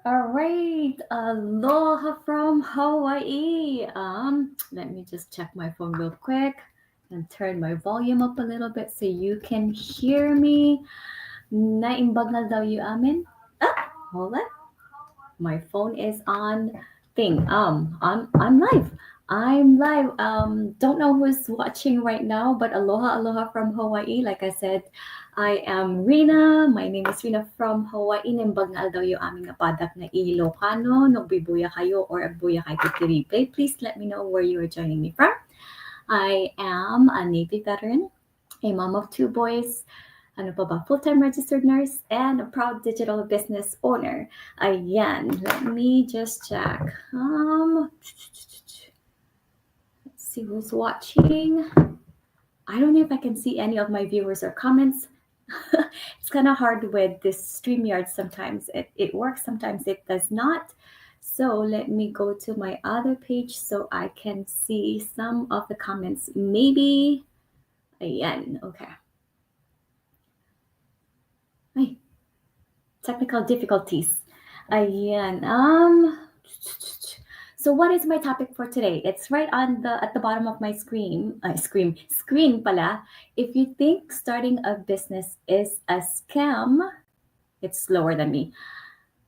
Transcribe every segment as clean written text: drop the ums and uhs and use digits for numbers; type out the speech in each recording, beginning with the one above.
All right, aloha from Hawaii. Let me just check my phone real quick and turn my volume up a little bit so you can hear me. Naimbag na daw you amin? Ah, hold on. My phone is on thing. I'm live. I'm live. Don't know who's watching right now, but aloha, aloha from Hawaii. Like I said, I am Rina. My name is Rina from Hawaii. Nimbag na daw yung aming napadak na Ilocano. Nagbibuya kayo or agbuya kayo replay. Please let me know where you are joining me from. I am a Navy veteran, a mom of two boys, ano pa ba, full-time registered nurse, and a proud digital business owner. Ayan, let me just check. Let's see who's watching. I don't know if I can see any of my viewers or comments. It's kind of hard with this StreamYard sometimes. It works, sometimes it does not. So let me go to my other page so I can see some of the comments. Maybe, ayan, okay. Ay, technical difficulties. Ayan. So what is my topic for today? It's right on the at the bottom of my screen pala. If you think starting a business is a scam, it's slower than me.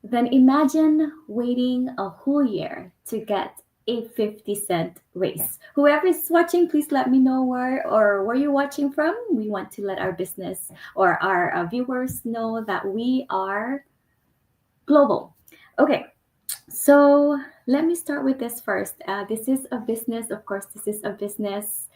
Then imagine waiting a whole year to get a 50-cent raise. Whoever is watching, please let me know where you're watching from. We want to let our business or our viewers know that we are global. Okay, so let me start with this first. This is a business, of course, this is a business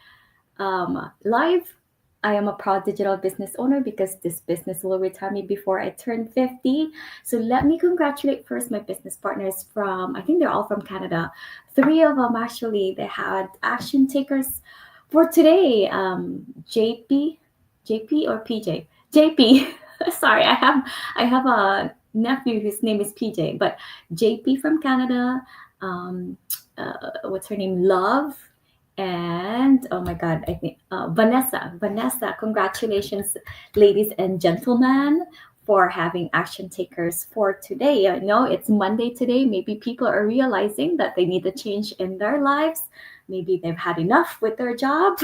live. I am a proud digital business owner because this business will retire me before I turn 50. So let me congratulate first my business partners from, I think they're all from Canada. Three of them actually, they had action takers for today. JP or PJ? JP. Sorry, I have a nephew whose name is PJ, but JP from Canada. Um, what's her name? Love, and oh my God, I think Vanessa. Vanessa, congratulations, ladies and gentlemen, for having action takers for today. I know it's Monday today. Maybe people are realizing that they need a change in their lives. Maybe they've had enough with their job.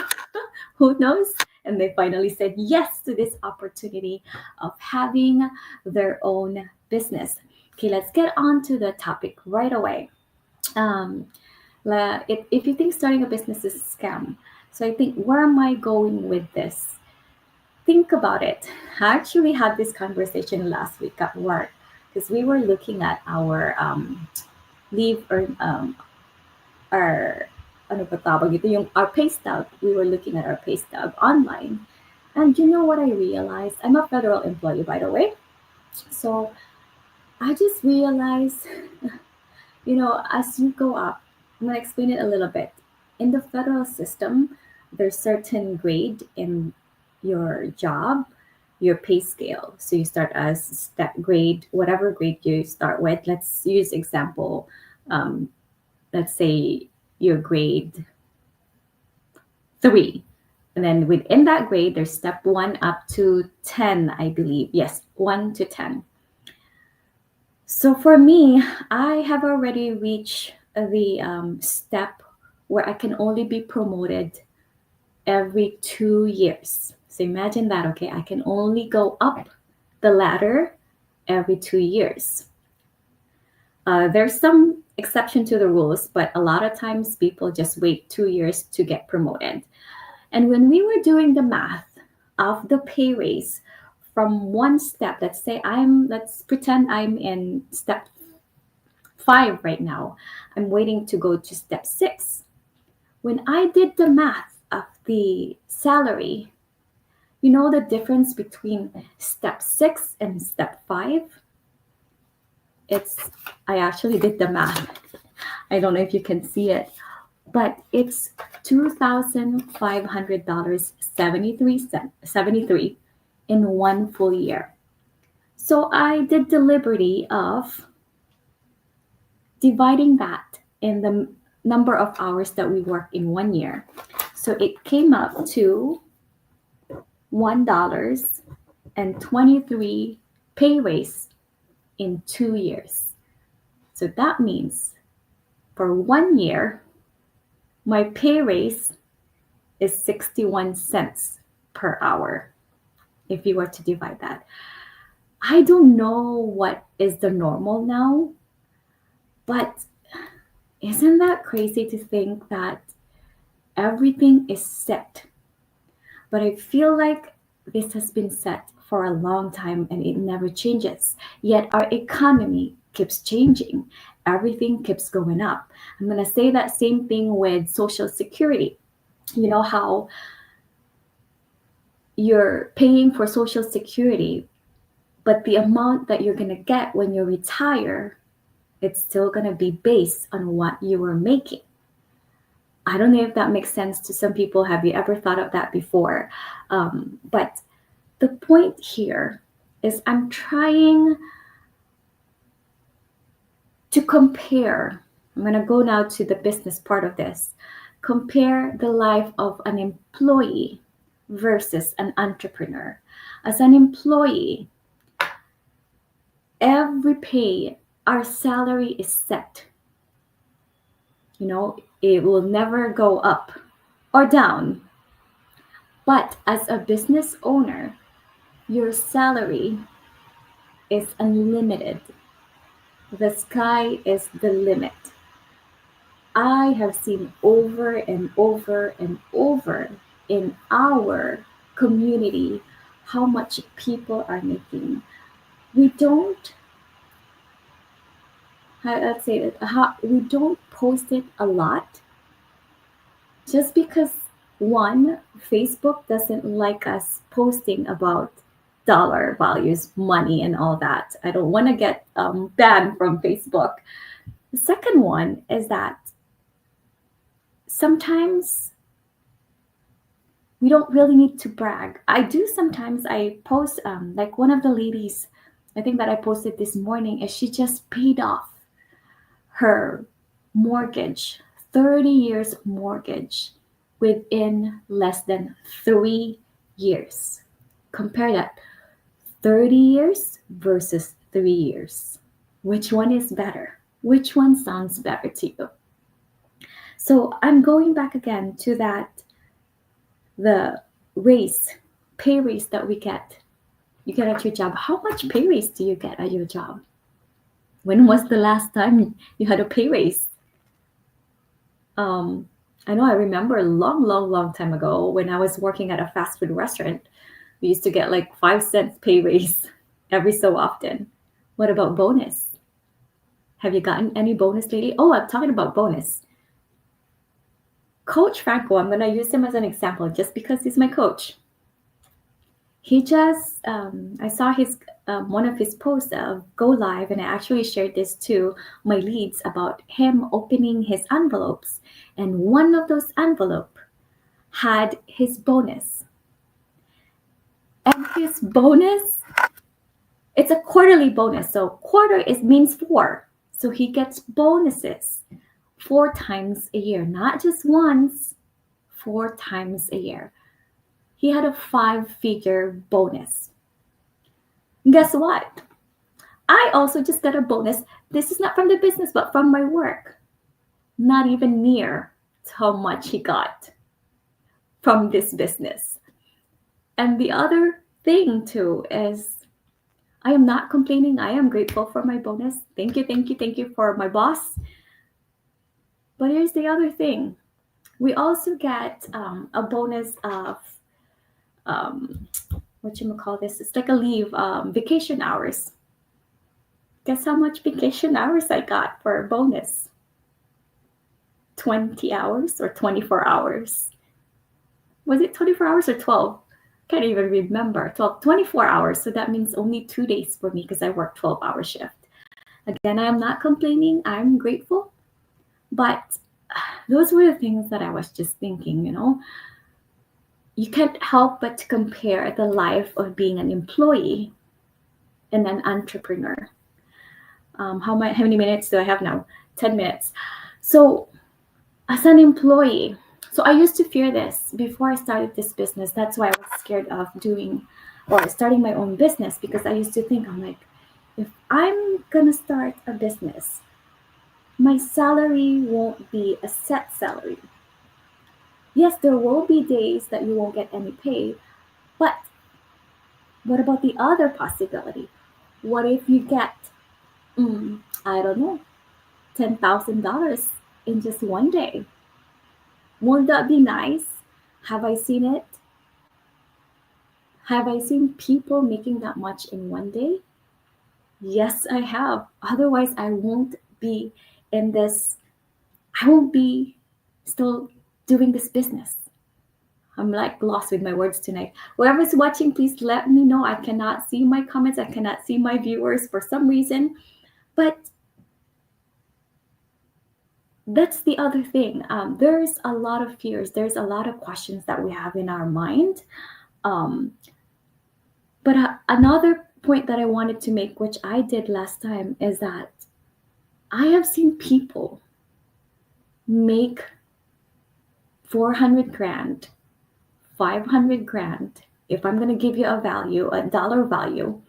Who knows? And they finally said yes to this opportunity of having their own business. Okay, let's get on to the topic right away. Um, if you think starting a business is a scam, so I think where am I going with this? Think about it. I actually had this conversation last week at work because we were looking at our leave or our ano ba tawag ito, yung our pay stub. We were looking at our pay stub online. And you know what I realized? I'm a federal employee, by the way. So I just realized, as you go up, I'm going to explain it a little bit. In the federal system, there's certain grade in your job, your pay scale. So you start as step grade, whatever grade you start with. Let's use example. Um, let's say your grade 3. And then within that grade, there's step 1 up to 10, I believe. Yes, 1 to 10. So for me, I have already reached the step where I can only be promoted every 2 years. So imagine that, okay? I can only go up the ladder every 2 years. There's some exception to the rules, but a lot of times people just wait 2 years to get promoted. And when we were doing the math of the pay raise from one step, let's pretend I'm in step 5 right now. I'm waiting to go to step 6. When I did the math of the salary, you know the difference between step 6 and step 5? It's, I actually did the math. I don't know if you can see it, but it's $2,500 73 in one full year. So I did the liberty of dividing that in the number of hours that we work in 1 year. So it came up to $1.23 pay raise in 2 years. So that means for 1 year, my pay raise is 61 cents per hour. If you were to divide that, I don't know what is the normal now, but isn't that crazy to think that everything is set? But I feel like this has been set for a long time and it never changes. Yet our economy keeps changing. Everything keeps going up. I'm going to say that same thing with Social Security. You know how you're paying for Social Security, but the amount that you're going to get when you retire, it's still going to be based on what you were making. I don't know if that makes sense to some people. Have you ever thought of that before? But the point here is I'm trying to compare. I'm going to go now to the business part of this. Compare the life of an employee versus an entrepreneur. As an employee, every pay, our salary is set. You know, it will never go up or down. But as a business owner, your salary is unlimited. The sky is the limit. I have seen over and over and over in our community how much people are making. We don't, let's say that, we don't post it a lot just because one, Facebook doesn't like us posting about dollar values, money, and all that. I don't want to get banned from Facebook. The second one is that sometimes we don't really need to brag. I do sometimes. I post, like one of the ladies, I think that I posted this morning, is she just paid off her mortgage, 30 years mortgage, within less than 3 years. Compare that, 30 years versus 3 years. Which one is better? Which one sounds better to you? So I'm going back again to that, the pay raise that you get at your job. How much pay raise do you get at your job? When was the last time you had a pay raise? I know I remember a long, long, long time ago when I was working at a fast food restaurant, we used to get like 5 cents pay raise every so often. What about bonus? Have you gotten any bonus lately? Oh, I'm talking about bonus. Coach Franco, I'm going to use him as an example just because he's my coach. He just, I saw his one of his posts of Go Live, and I actually shared this to my leads about him opening his envelopes. And one of those envelope had his bonus. And his bonus, it's a quarterly bonus. So quarter means 4. So he gets bonuses 4 times a year, not just once, 4 times a year. He had a 5-figure bonus. Guess what? I also just got a bonus. This is not from the business, but from my work. Not even near to how much he got from this business. And the other thing too is I am not complaining. I am grateful for my bonus. Thank you, thank you, thank you for my boss. But here's the other thing. We also get a bonus of what you call this? It's like a leave, vacation hours. Guess how much vacation hours I got for a bonus? 20 hours or 24 hours. Was it 24 hours or 12? Can't even remember. 24 hours. So that means only 2 days for me because I work 12-hour shift. Again, I am not complaining. I'm grateful. But those were the things that I was just thinking, You can't help but to compare the life of being an employee and an entrepreneur. How many minutes do I have now? 10 minutes. So as an employee, so I used to fear this before I started this business. That's why I was scared of doing or starting my own business, because I used to think, I'm like, if I'm going to start a business, My salary won't be a set salary. Yes, there will be days that you won't get any pay, but what about the other possibility? What if you get, I don't know, $10,000 in just one day? Won't that be nice? Have I seen it? Have I seen people making that much in one day? Yes, I have. Otherwise, I won't be in this, I won't be still doing this business. I'm like lost with my words tonight. Whoever's watching, please let me know. I cannot see my comments, I cannot see my viewers for some reason. But that's the other thing. There's a lot of fears, there's a lot of questions that we have in our mind. Um, but another point that I wanted to make, which I did last time, is that I have seen people make 400 grand, 500 grand, if I'm going to give you a value, a dollar value,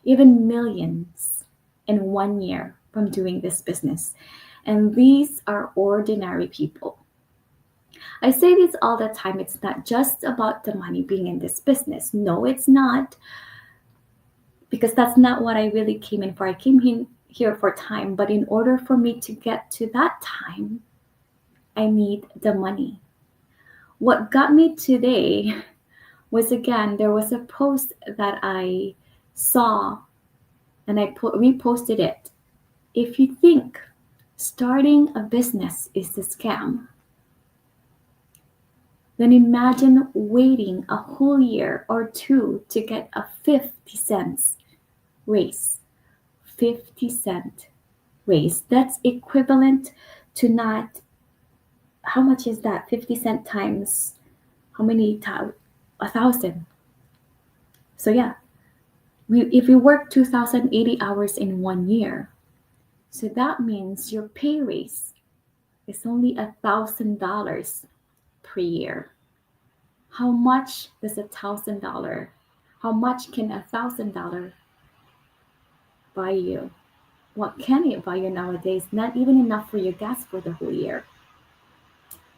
even millions in 1 year from doing this business. And these are ordinary people. I say this all the time. It's not just about the money being in this business. No, it's not, because that's not what I really came in for. I came in here for time, but in order for me to get to that time, I need the money. What got me today was, again, there was a post that I saw and I reposted it. If you think starting a business is a scam, then imagine waiting a whole year or two to get a 50 cents raise. 50-cent raise. That's equivalent to not, how much is that? 50 cent times how many? 1,000. So yeah, if you work 2,080 hours in 1 year, so that means your pay raise is only $1,000 per year. How much does $1,000? How much can $1,000 buy you? What can it buy you nowadays? Not even enough for your gas for the whole year.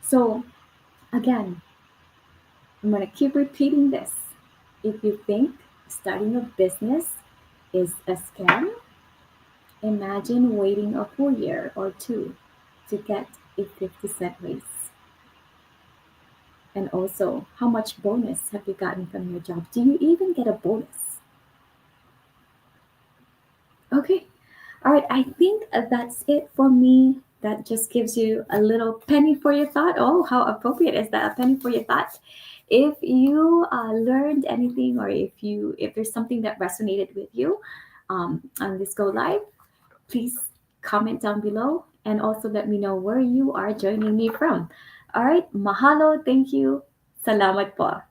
So again, I'm gonna keep repeating this. If you think starting a business is a scam, imagine waiting a whole year or two to get a 50-cent raise. And also, how much bonus have you gotten from your job? Do you even get a bonus? Okay. All right. I think that's it for me. That just gives you a little penny for your thought. Oh, how appropriate is that? A penny for your thought. If you learned anything, or if there's something that resonated with you on this go live, please comment down below and also let me know where you are joining me from. All right. Mahalo. Thank you. Salamat po.